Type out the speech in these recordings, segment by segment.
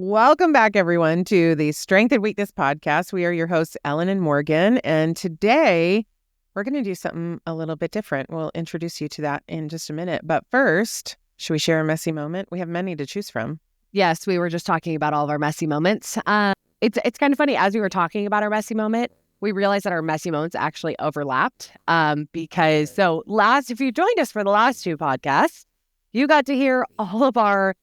Welcome back, everyone, to the Strength and Weakness podcast. We are your hosts, Ellen and Morgan, and today we're going to do something a little bit different. We'll introduce you to that in just a minute. But first, should we share a messy moment? We have many to choose from. Yes, we were just talking about all of our messy moments. It's kind of funny, as we were talking about our messy moment, we realized that our messy moments actually overlapped because if you joined us for the last two podcasts, you got to hear all of our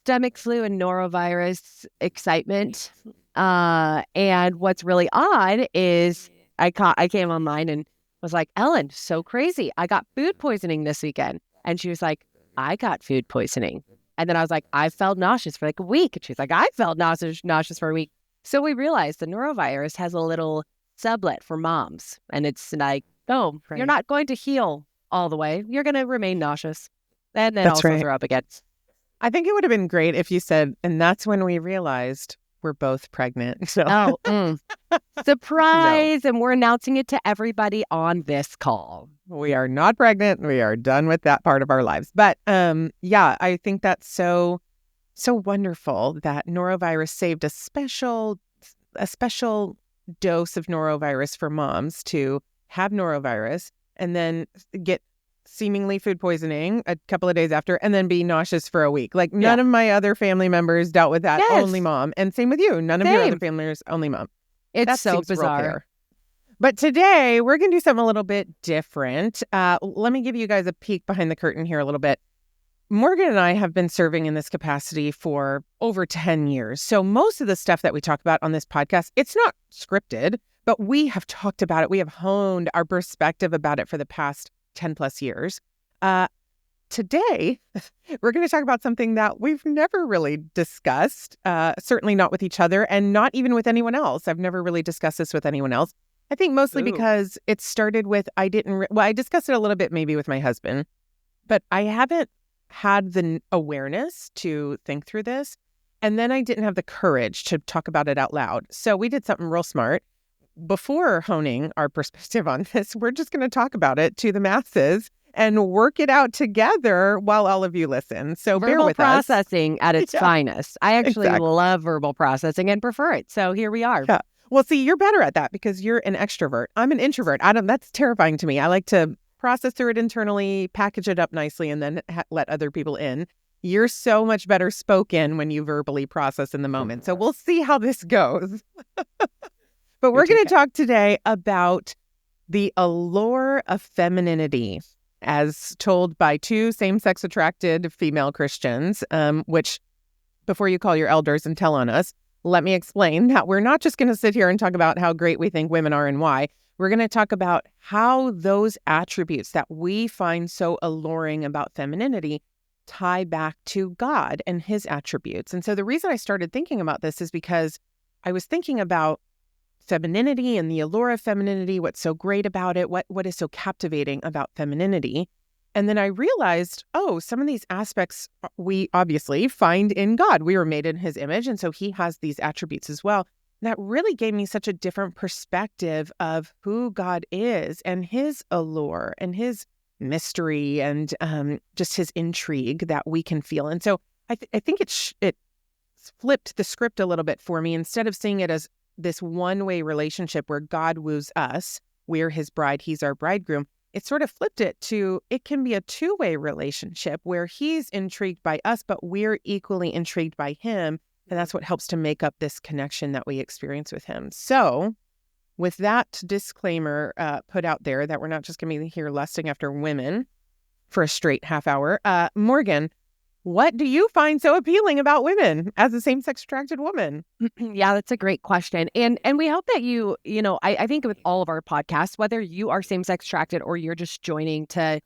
stomach flu and norovirus excitement. And what's really odd is I came online and was like, Ellen, so crazy. I got food poisoning this weekend. And she was like, I got food poisoning. And then I was like, I felt nauseous for like a week. And she's like, I felt nauseous for a week. So we realized the norovirus has a little sublet for moms. And it's like, oh, You're not going to heal all the way. You're going to remain nauseous. And then That's right. throw up again. I think it would have been great if you said, and that's when we realized we're both pregnant. So. Surprise. No. And we're announcing it to everybody on this call. We are not pregnant. We are done with that part of our lives. But I think that's so wonderful that norovirus saved a special dose of norovirus for moms to have norovirus and then get seemingly food poisoning a couple of days after and then be nauseous for a week. Like none of my other family members dealt with that. Yes. Only mom. And same with you. None of your other family members, only mom. It's so bizarre. But today we're going to do something a little bit different. Let me give you guys a peek behind the curtain here a little bit. Morgan and I have been serving in this capacity for over 10 years. So most of the stuff that we talk about on this podcast, it's not scripted, but we have talked about it. We have honed our perspective about it for the past 10 plus years. Today, we're going to talk about something that we've never really discussed, certainly not with each other and not even with anyone else. I've never really discussed this with anyone else. I think mostly because it started with, I discussed it a little bit maybe with my husband, but I haven't had the awareness to think through this. And then I didn't have the courage to talk about it out loud. So we did something real smart. Before honing our perspective on this, we're just going to talk about it to the masses and work it out together while all of you listen. So bear with us. Verbal processing at its finest. I actually love verbal processing and prefer it. So here we are. Yeah. Well, see, you're better at that because you're an extrovert. I'm an introvert. That's terrifying to me. I like to process through it internally, package it up nicely, and then let other people in. You're so much better spoken when you verbally process in the moment. So we'll see how this goes. But we're going to talk today about the allure of femininity as told by two same-sex attracted female Christians, which before you call your elders and tell on us, let me explain that we're not just going to sit here and talk about how great we think women are and why. We're going to talk about how those attributes that we find so alluring about femininity tie back to God and his attributes. And so the reason I started thinking about this is because I was thinking about femininity and the allure of femininity, what's so great about it, what is so captivating about femininity. And then I realized, some of these aspects we obviously find in God. We were made in his image, and so he has these attributes as well. That really gave me such a different perspective of who God is and his allure and his mystery and just his intrigue that we can feel. And so I think it flipped the script a little bit for me. Instead of seeing it as this one-way relationship where God woos us, we're his bride, he's our bridegroom, it sort of flipped it to, it can be a two-way relationship where he's intrigued by us, but we're equally intrigued by him. And that's what helps to make up this connection that we experience with him. So with that disclaimer put out there that we're not just going to be here lusting after women for a straight half hour, Morgan, what do you find so appealing about women as a same-sex attracted woman? Yeah, that's a great question. And we hope that I think with all of our podcasts, whether you are same-sex attracted or you're just joining to,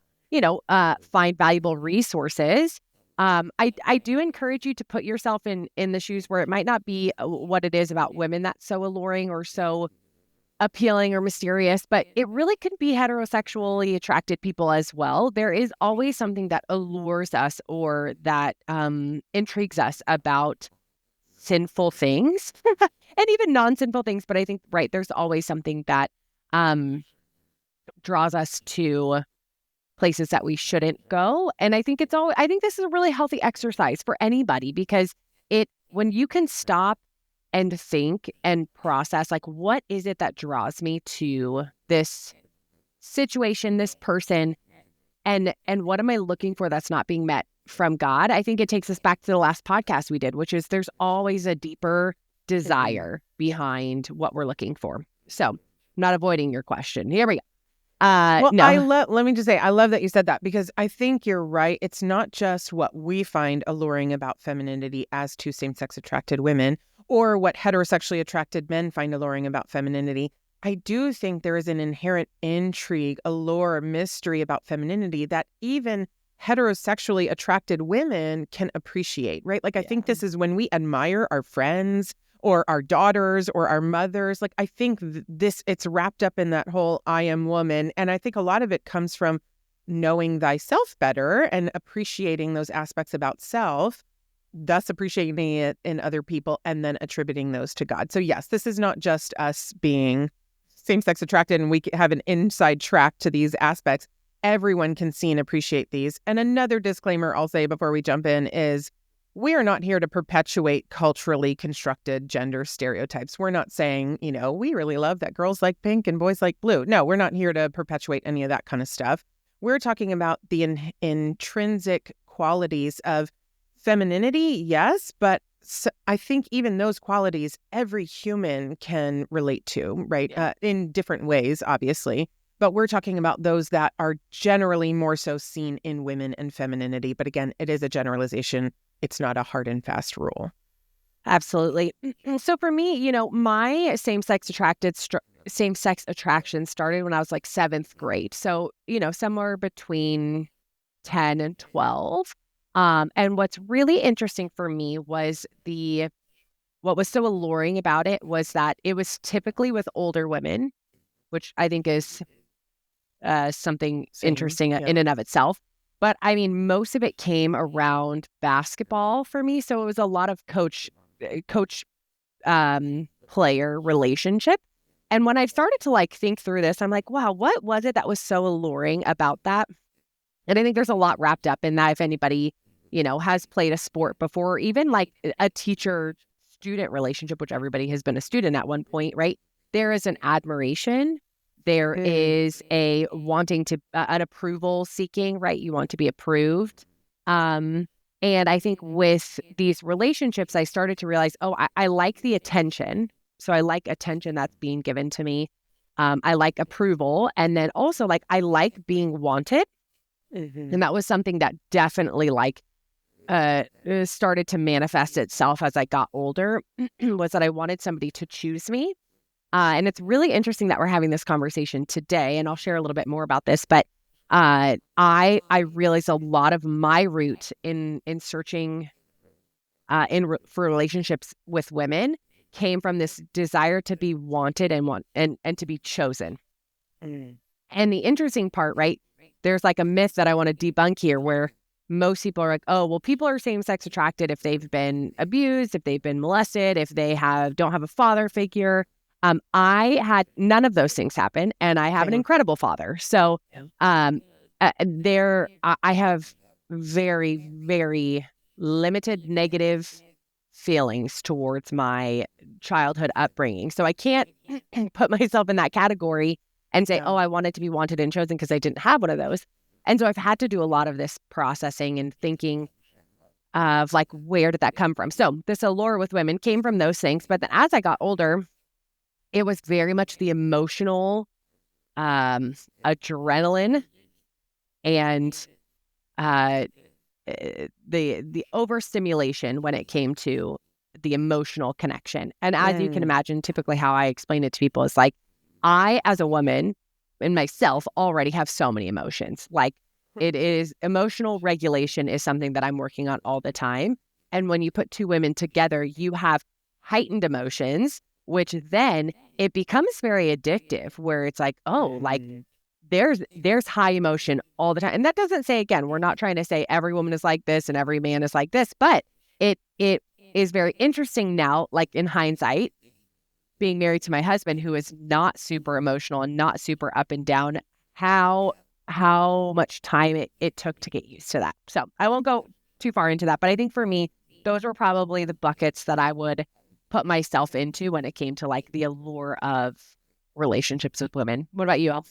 find valuable resources, I do encourage you to put yourself in the shoes where it might not be what it is about women that's so alluring or so appealing or mysterious, but it really could be heterosexually attracted people as well. There is always something that allures us or that intrigues us about sinful things and even non-sinful things. But I think, there's always something that draws us to places that we shouldn't go. And I think this is a really healthy exercise for anybody because it when you can stop and think and process, like, what is it that draws me to this situation, this person, and what am I looking for that's not being met from God? I think it takes us back to the last podcast we did, which is there's always a deeper desire behind what we're looking for. So, not avoiding your question. Here we go. Well, No. let me just say, I love that you said that, because I think you're right. It's not just what we find alluring about femininity as to same-sex attracted women, or what heterosexually attracted men find alluring about femininity. I do think there is an inherent intrigue, allure, mystery about femininity that even heterosexually attracted women can appreciate, right? Like, I think this is when we admire our friends or our daughters or our mothers. Like, I think it's wrapped up in that whole I am woman. And I think a lot of it comes from knowing thyself better and appreciating those aspects about self, thus appreciating it in other people, and then attributing those to God. So yes, this is not just us being same-sex attracted and we have an inside track to these aspects. Everyone can see and appreciate these. And another disclaimer I'll say before we jump in is we are not here to perpetuate culturally constructed gender stereotypes. We're not saying, we really love that girls like pink and boys like blue. No, we're not here to perpetuate any of that kind of stuff. We're talking about the intrinsic qualities of femininity, yes, but I think even those qualities every human can relate to, right? In different ways, obviously. But we're talking about those that are generally more so seen in women and femininity. But again, it is a generalization. It's not a hard and fast rule. Absolutely. So for me, my same-sex attraction started when I was like 7th grade. So, somewhere between 10 and 12. And what's really interesting for me was what was so alluring about it was that it was typically with older women, which I think is something interesting in and of itself. But I mean, most of it came around basketball for me. So it was a lot of coach player relationship. And when I started to think through this, I'm like, wow, what was it that was so alluring about that? And I think there's a lot wrapped up in that. If anybody, has played a sport before, or even like a teacher-student relationship, which everybody has been a student at one point, right? There is an admiration. There is a wanting to, an approval seeking, right? You want to be approved. And I think with these relationships, I started to realize, I like the attention. So I like attention that's being given to me. I like approval. And then also I like being wanted. And that was something that definitely started to manifest itself as I got older, was that I wanted somebody to choose me. And it's really interesting that we're having this conversation today, and I'll share a little bit more about this. But I realized a lot of my route in searching for relationships with women came from this desire to be wanted and to be chosen. And the interesting part, right? There's a myth that I want to debunk here, where most people are like, oh, well, people are same-sex attracted if they've been abused, if they've been molested, if they don't have a father figure. I had none of those things happen, and I have an incredible father. So I have very, very limited negative feelings towards my childhood upbringing. So I can't put myself in that category and say, I wanted to be wanted and chosen because I didn't have one of those. And so I've had to do a lot of this processing and thinking of where did that come from? So this allure with women came from those things. But then as I got older, it was very much the emotional adrenaline and the overstimulation when it came to the emotional connection. And as you can imagine, typically how I explain it to people is I, as a woman, in myself already have so many emotions. It is emotional regulation is something that I'm working on all the time. And when you put two women together, you have heightened emotions, which then it becomes very addictive, where it's there's high emotion all the time. And that doesn't say, again, we're not trying to say every woman is like this and every man is like this, but it is very interesting now, in hindsight, being married to my husband, who is not super emotional and not super up and down, how much time it took to get used to that. So I won't go too far into that, but I think for me, those were probably the buckets that I would put myself into when it came to like the allure of relationships with women. What about you, Elle?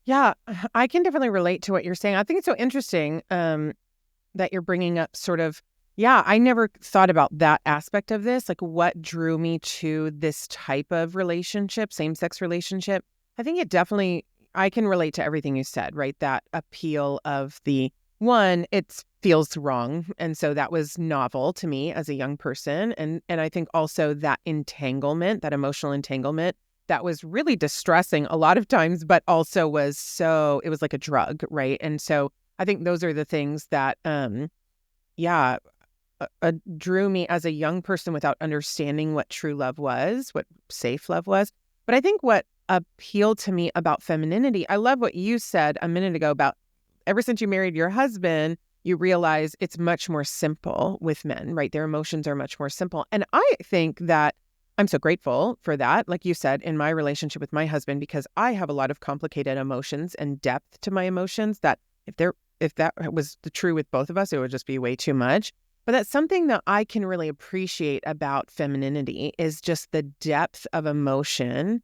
Yeah, I can definitely relate to what you're saying. I think it's so interesting that you're bringing up sort of, yeah, I never thought about that aspect of this, like what drew me to this type of relationship, same-sex relationship. I think it definitely, I can relate to everything you said, right? That appeal of the one, it feels wrong. And so that was novel to me as a young person. And I think also that entanglement, that emotional entanglement, that was really distressing a lot of times, but also was so, it was like a drug, right? And so I think those are the things that, yeah, drew me as a young person without understanding what true love was, what safe love was. But I think what appealed to me about femininity, I love what you said a minute ago about ever since you married your husband, you realize it's much more simple with men, right? Their emotions are much more simple. And I think that I'm so grateful for that, like you said, in my relationship with my husband, because I have a lot of complicated emotions and depth to my emotions that if that was true with both of us, it would just be way too much. But that's something that I can really appreciate about femininity is just the depth of emotion.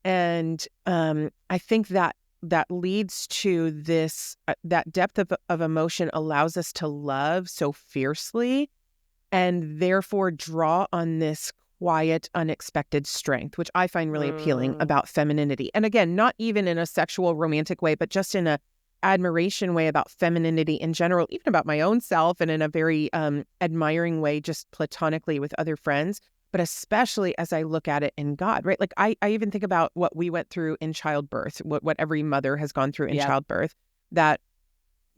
And I think that that leads to this, that depth of emotion allows us to love so fiercely and therefore draw on this quiet, unexpected strength, which I find really appealing about femininity. And again, not even in a sexual, romantic way, but just in a admiration way about femininity in general, even about my own self and in a very admiring way, just platonically with other friends, but especially as I look at it in God, right? Like I even think about what we went through in childbirth, what every mother has gone through in childbirth, that,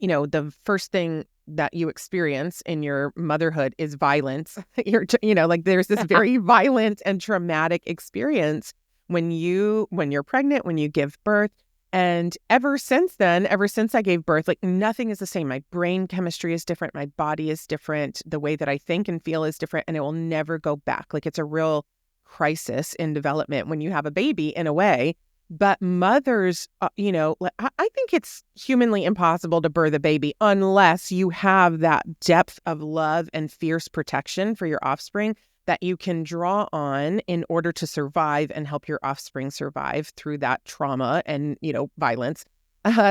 the first thing that you experience in your motherhood is violence. Like there's this very violent and traumatic experience when you're pregnant, when you give birth. And ever since I gave birth, like nothing is the same. My brain chemistry is different. My body is different. The way that I think and feel is different. And it will never go back. Like it's a real crisis in development when you have a baby in a way. But mothers, I think it's humanly impossible to birth a baby unless you have that depth of love and fierce protection for your offspring that you can draw on in order to survive and help your offspring survive through that trauma and, violence.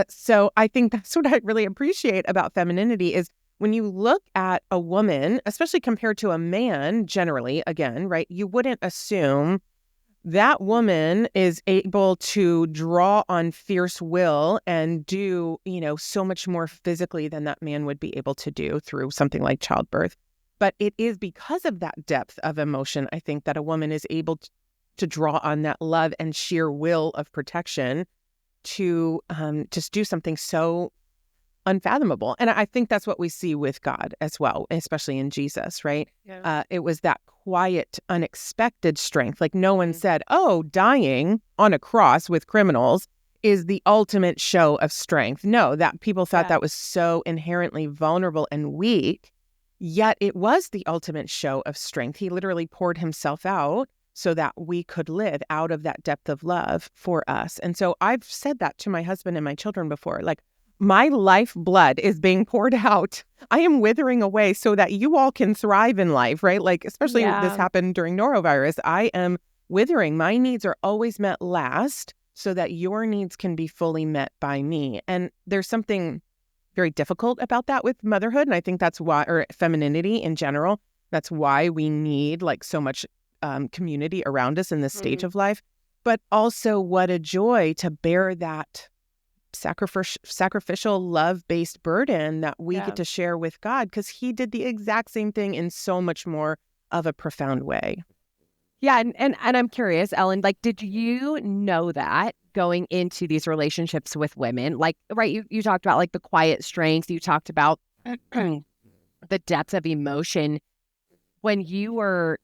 So I think that's what I really appreciate about femininity is when you look at a woman, especially compared to a man, generally, again, right, you wouldn't assume that woman is able to draw on fierce will and do, so much more physically than that man would be able to do through something like childbirth. But it is because of that depth of emotion, I think, that a woman is able to draw on that love and sheer will of protection to just do something so unfathomable. And I think that's what we see with God as well, especially in Jesus, right? Yeah. It was that quiet, unexpected strength. Like no one said, oh, dying on a cross with criminals is the ultimate show of strength. No, that people thought that was so inherently vulnerable and weak, yet it was the ultimate show of strength. He literally poured himself out so that we could live out of that depth of love for us. And so I've said that to my husband and my children before, like, my life blood is being poured out. I am withering away so that you all can thrive in life, right? Like, especially this happened during norovirus. I am withering. My needs are always met last so that your needs can be fully met by me. And there's something very difficult about that with motherhood. And I think that's why, or femininity in general, that's why we need like so much community around us in this stage of life. But also what a joy to bear that sacrificial love-based burden that we get to share with God, because he did the exact same thing in so much more of a profound way. Yeah, and I'm curious, Ellen, like, did you know that going into these relationships with women? Like, right, you talked about like the quiet strength, you talked about the depth of emotion when you were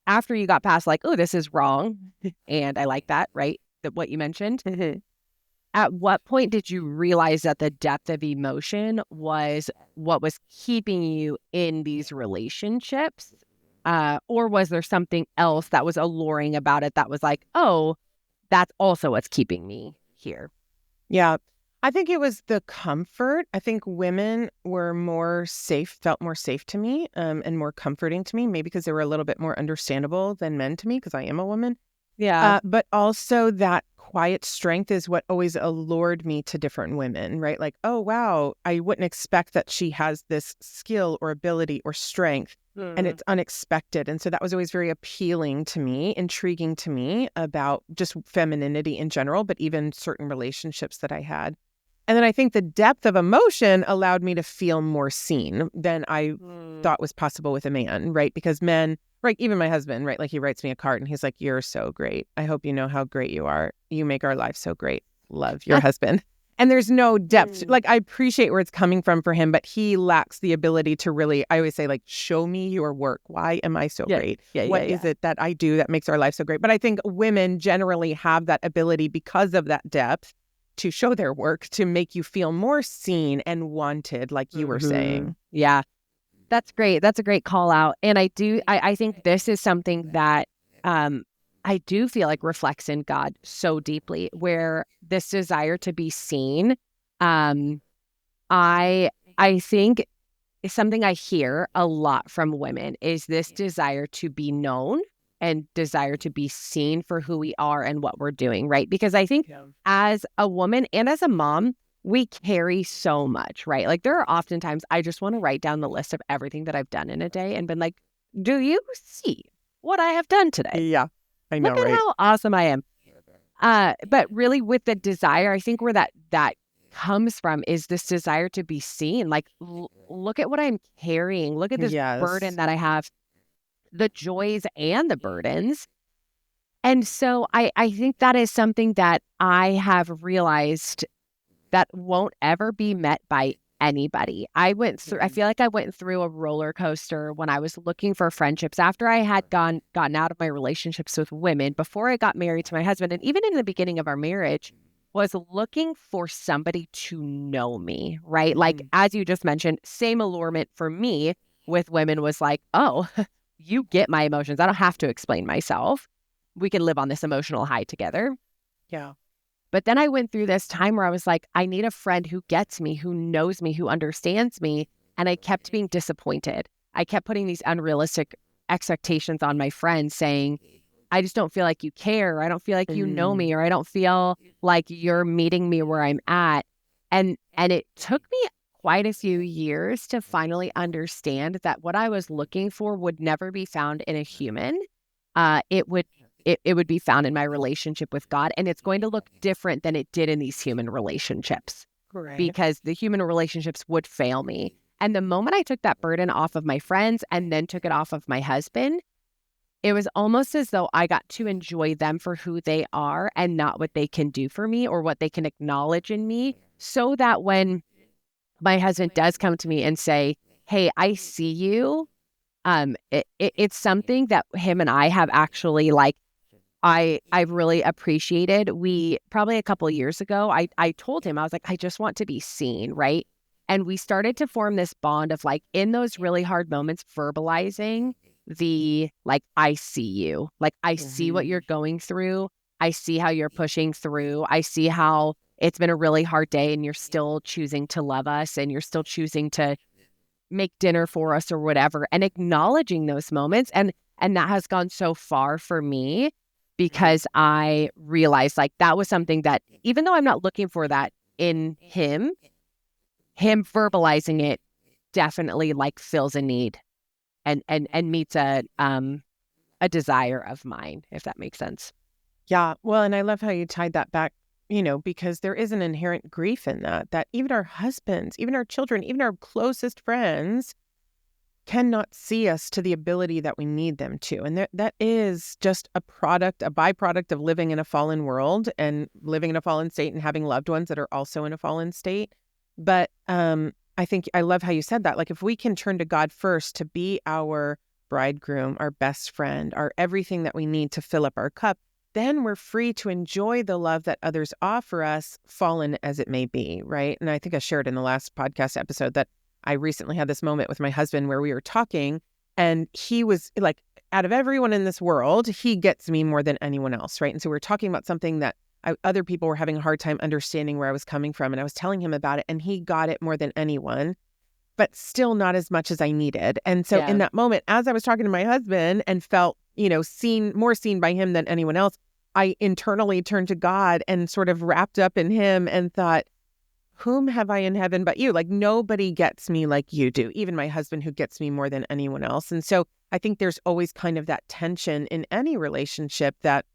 after you got past like, oh, this is wrong, and I like that, right? That what you mentioned. At what point did you realize that the depth of emotion was what was keeping you in these relationships? Or was there something else that was alluring about it that was like, oh, that's also what's keeping me here? Yeah. I think it was the comfort. I think women were more safe, felt more safe to me, and more comforting to me, maybe because they were a little bit more understandable than men to me, because I am a woman. Yeah. But also that quiet strength is what always allured me to different women, right? Like, oh, wow, I wouldn't expect that she has this skill or ability or strength, and it's unexpected. And so that was always very appealing to me, intriguing to me about just femininity in general, but even certain relationships that I had. And then I think the depth of emotion allowed me to feel more seen than I thought was possible with a man, right? Because men, right, even my husband, right, like he writes me a card and he's like, "You're so great. I hope you know how great you are. You make our life so great. Love, your husband." And there's no depth. Like, I appreciate where it's coming from for him, but he lacks the ability to really, I always say, like, show me your work. Why am I so great? What is it that I do that makes our life so great? But I think women generally have that ability because of that depth to show their work, to make you feel more seen and wanted, like you were saying. Yeah, that's great. That's a great call out. And I think this is something that I do feel like reflects in God so deeply, where this desire to be seen, I think is something I hear a lot from women, is this desire to be known and desire to be seen for who we are and what we're doing, right? Because I think as a woman and as a mom, we carry so much, right? Like there are oftentimes I just want to write down the list of everything that I've done in a day and been like, do you see what I have done today? Yeah, I know, Look at right? how awesome I am. But really with the desire, I think where that comes from is this desire to be seen. Like, look at what I'm carrying. Look at this burden that I have, the joys and the burdens. And so I think that is something that I have realized that won't ever be met by anybody. I feel like I went through a roller coaster when I was looking for friendships after I had gotten out of my relationships with women, before I got married to my husband, and even in the beginning of our marriage, was looking for somebody to know me, right? Like, as you just mentioned, same allurement for me with women was like, oh, you get my emotions. I don't have to explain myself. We can live on this emotional high together. Yeah. But then I went through this time where I was like, I need a friend who gets me, who knows me, who understands me. And I kept being disappointed. I kept putting these unrealistic expectations on my friends, saying, I just don't feel like you care. I don't feel like you know me, or I don't feel like you're meeting me where I'm at. And it took me quite a few years to finally understand that what I was looking for would never be found in a human. It would be found in my relationship with God, and it's going to look different than it did in these human relationships, because the human relationships would fail me. And the moment I took that burden off of my friends and then took it off of my husband, it was almost as though I got to enjoy them for who they are and not what they can do for me or what they can acknowledge in me, so that when my husband does come to me and say, hey, I see you, it's something that him and I have actually, like, I've really appreciated. We probably a couple of years ago, I told him, I was like, I just want to be seen, right? And we started to form this bond of, like, in those really hard moments, verbalizing the, like, I see you. Like, I see what you're going through. I see how you're pushing through. I see how it's been a really hard day and you're still choosing to love us and you're still choosing to make dinner for us or whatever, and acknowledging those moments. And that has gone so far for me, because I realized, like, that was something that, even though I'm not looking for that in him verbalizing it definitely, like, fills a need and meets a desire of mine, if that makes sense. Yeah. Well, and I love how you tied that back, because there is an inherent grief in that even our husbands, even our children, even our closest friends cannot see us to the ability that we need them to. And that is just a byproduct of living in a fallen world and living in a fallen state and having loved ones that are also in a fallen state. But I think I love how you said that. Like, if we can turn to God first to be our bridegroom, our best friend, our everything that we need to fill up our cup, then we're free to enjoy the love that others offer us, fallen as it may be, right? And I think I shared in the last podcast episode that I recently had this moment with my husband where we were talking, and he was like, out of everyone in this world, he gets me more than anyone else, right? And so we were talking about something that other people were having a hard time understanding where I was coming from. And I was telling him about it, and he got it more than anyone, but still not as much as I needed. And so in that moment, as I was talking to my husband and felt, more seen by him than anyone else, I internally turned to God and sort of wrapped up in him and thought, whom have I in heaven but you? Like, nobody gets me like you do, even my husband, who gets me more than anyone else. And so I think there's always kind of that tension in any relationship, that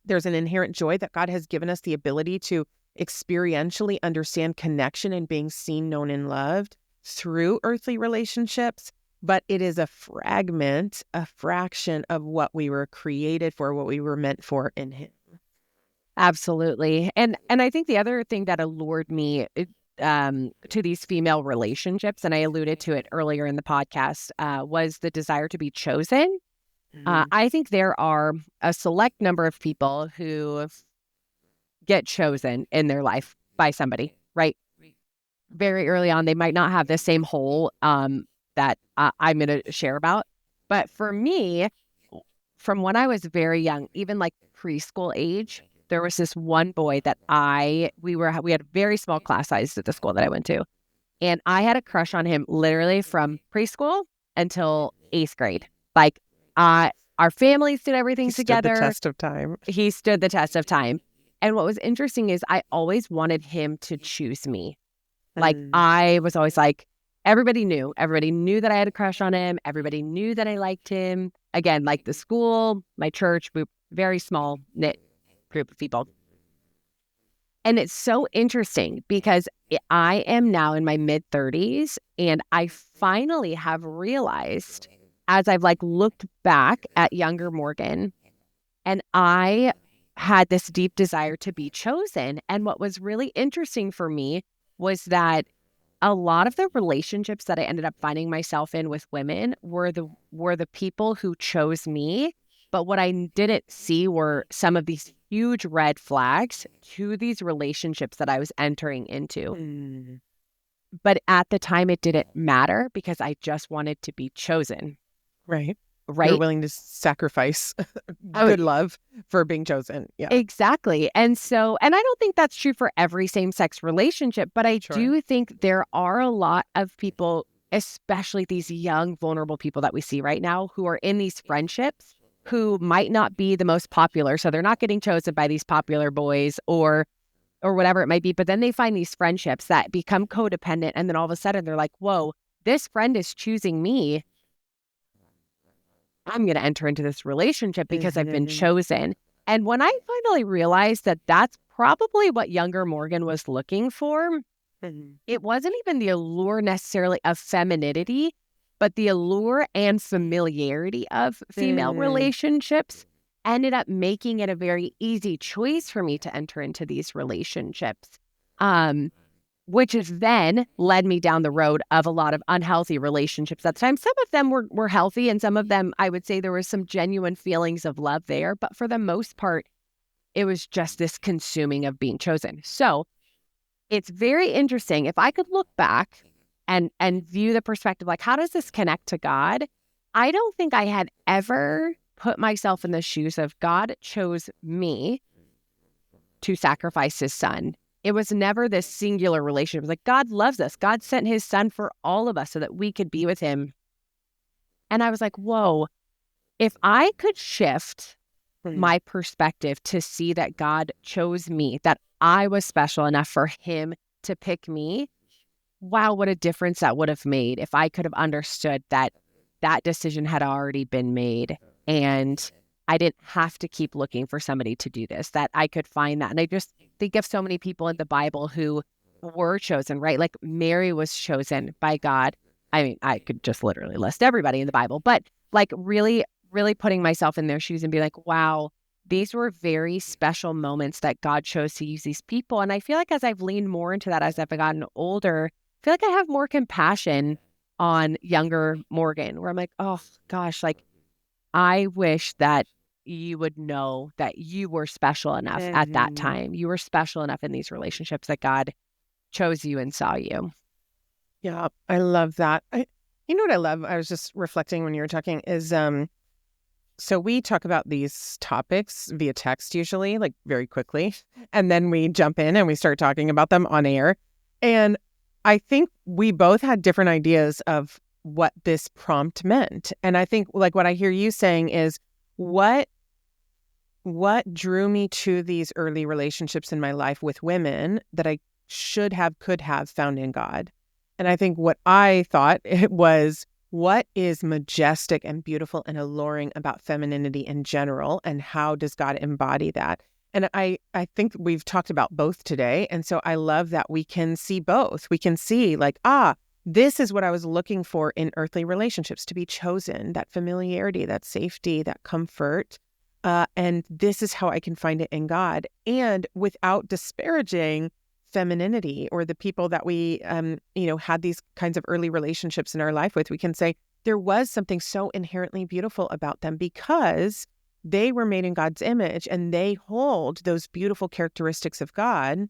there's an inherent joy that God has given us the ability to experientially understand connection and being seen, known, and loved through earthly relationships. But it is a fragment, a fraction of what we were created for, what we were meant for in him. Absolutely. And I think the other thing that allured me to these female relationships, and I alluded to it earlier in the podcast, was the desire to be chosen. I think there are a select number of people who get chosen in their life by somebody, right? Very early on, they might not have the same hole that I'm going to share about. But for me, from when I was very young, even like preschool age, there was this one boy that we had very small class sizes at the school that I went to. And I had a crush on him literally from preschool until 8th grade. Like, our families did everything together. He stood the test of time. He stood the test of time. And what was interesting is I always wanted him to choose me. Like, I was always like, everybody knew that I had a crush on him. Everybody knew that I liked him. Again, like the school, my church, very small knit group of people. And it's so interesting because I am now in my mid 30s, and I finally have realized, as I've like looked back at younger Morgan, and I had this deep desire to be chosen. And what was really interesting for me was that a lot of the relationships that I ended up finding myself in with women were the people who chose me. But what I didn't see were some of these huge red flags to these relationships that I was entering into. But at the time, it didn't matter because I just wanted to be chosen. Right. Right. You're willing to sacrifice good love for being chosen. Yeah. Exactly. And I don't think that's true for every same-sex relationship, but I do think there are a lot of people, especially these young, vulnerable people that we see right now, who are in these friendships who might not be the most popular. So they're not getting chosen by these popular boys or whatever it might be. But then they find these friendships that become codependent. And then all of a sudden they're like, whoa, this friend is choosing me. I'm going to enter into this relationship because I've been chosen. And when I finally realized that that's probably what younger Morgan was looking for, it wasn't even the allure necessarily of femininity, but the allure and familiarity of female relationships ended up making it a very easy choice for me to enter into these relationships. Which has then led me down the road of a lot of unhealthy relationships at the time. Some of them were healthy, and some of them, I would say there was some genuine feelings of love there. But for the most part, it was just this consuming of being chosen. So it's very interesting. If I could look back and view the perspective, like, how does this connect to God? I don't think I had ever put myself in the shoes of God chose me to sacrifice his son. It was never this singular relationship. It was like, God loves us. God sent his son for all of us so that we could be with him. And I was like, whoa, if I could shift my perspective to see that God chose me, that I was special enough for him to pick me, wow, what a difference that would have made if I could have understood that that decision had already been made. And I didn't have to keep looking for somebody to do this, that I could find that. And I just think of so many people in the Bible who were chosen, right? Like Mary was chosen by God. I mean, I could just literally list everybody in the Bible, but like really, really putting myself in their shoes and be like, wow, these were very special moments that God chose to use these people. And I feel like as I've leaned more into that, as I've gotten older, I feel like I have more compassion on younger Morgan, where I'm like, oh gosh, like, I wish that you would know that you were special enough at that time. You were special enough in these relationships that God chose you and saw you. Yeah, I love that. You know what I love? I was just reflecting when you were talking is So we talk about these topics via text usually, like very quickly, and then we jump in and we start talking about them on air. And I think we both had different ideas of what this prompt meant. And I think like what I hear you saying is what drew me to these early relationships in my life with women that I could have found in God. And I think what I thought it was, what is majestic and beautiful and alluring about femininity in general, and how does God embody that? And I think we've talked about both today. And so I love that we can see both. We can see like, this is what I was looking for in earthly relationships, to be chosen, that familiarity, that safety, that comfort. And this is how I can find it in God. And without disparaging femininity or the people that we, had these kinds of early relationships in our life with, we can say there was something so inherently beautiful about them because they were made in God's image and they hold those beautiful characteristics of God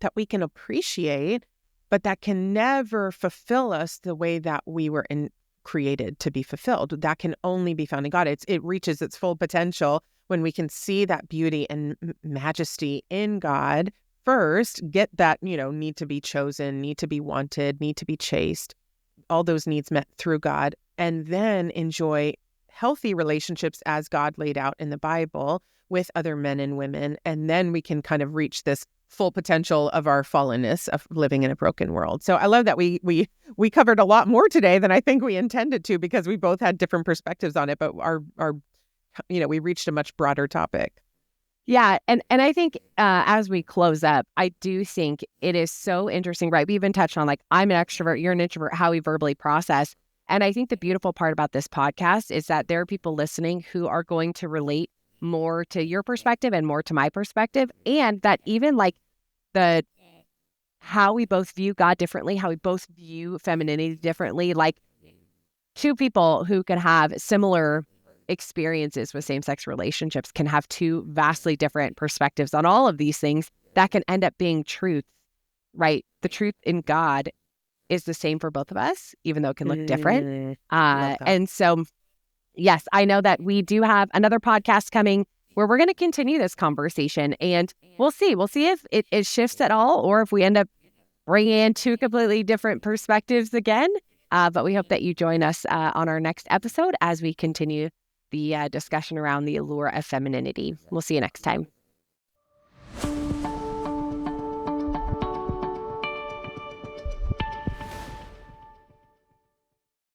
that we can appreciate, but that can never fulfill us the way that we were created to be fulfilled. That can only be found in God. It reaches its full potential when we can see that beauty and majesty in God first, get that, need to be chosen, need to be wanted, need to be chaste, all those needs met through God, and then enjoy healthy relationships as God laid out in the Bible with other men and women. And then we can kind of reach this full potential of our fallenness of living in a broken world. So I love that we covered a lot more today than I think we intended to, because we both had different perspectives on it, but our we reached a much broader topic. Yeah. And I think as we close up, I do think it is so interesting, right? We even touched on like, I'm an extrovert, you're an introvert, how we verbally process. And I think the beautiful part about this podcast is that there are people listening who are going to relate more to your perspective and more to my perspective. And that even like how we both view God differently, how we both view femininity differently, like two people who can have similar experiences with same-sex relationships can have two vastly different perspectives on all of these things that can end up being truth, right? The truth in God is the same for both of us, even though it can look different. And so, yes, I know that we do have another podcast coming where we're going to continue this conversation, and we'll see if it shifts at all, or if we end up bringing in two completely different perspectives again. But we hope that you join us on our next episode as we continue the discussion around the allure of femininity. We'll see you next time.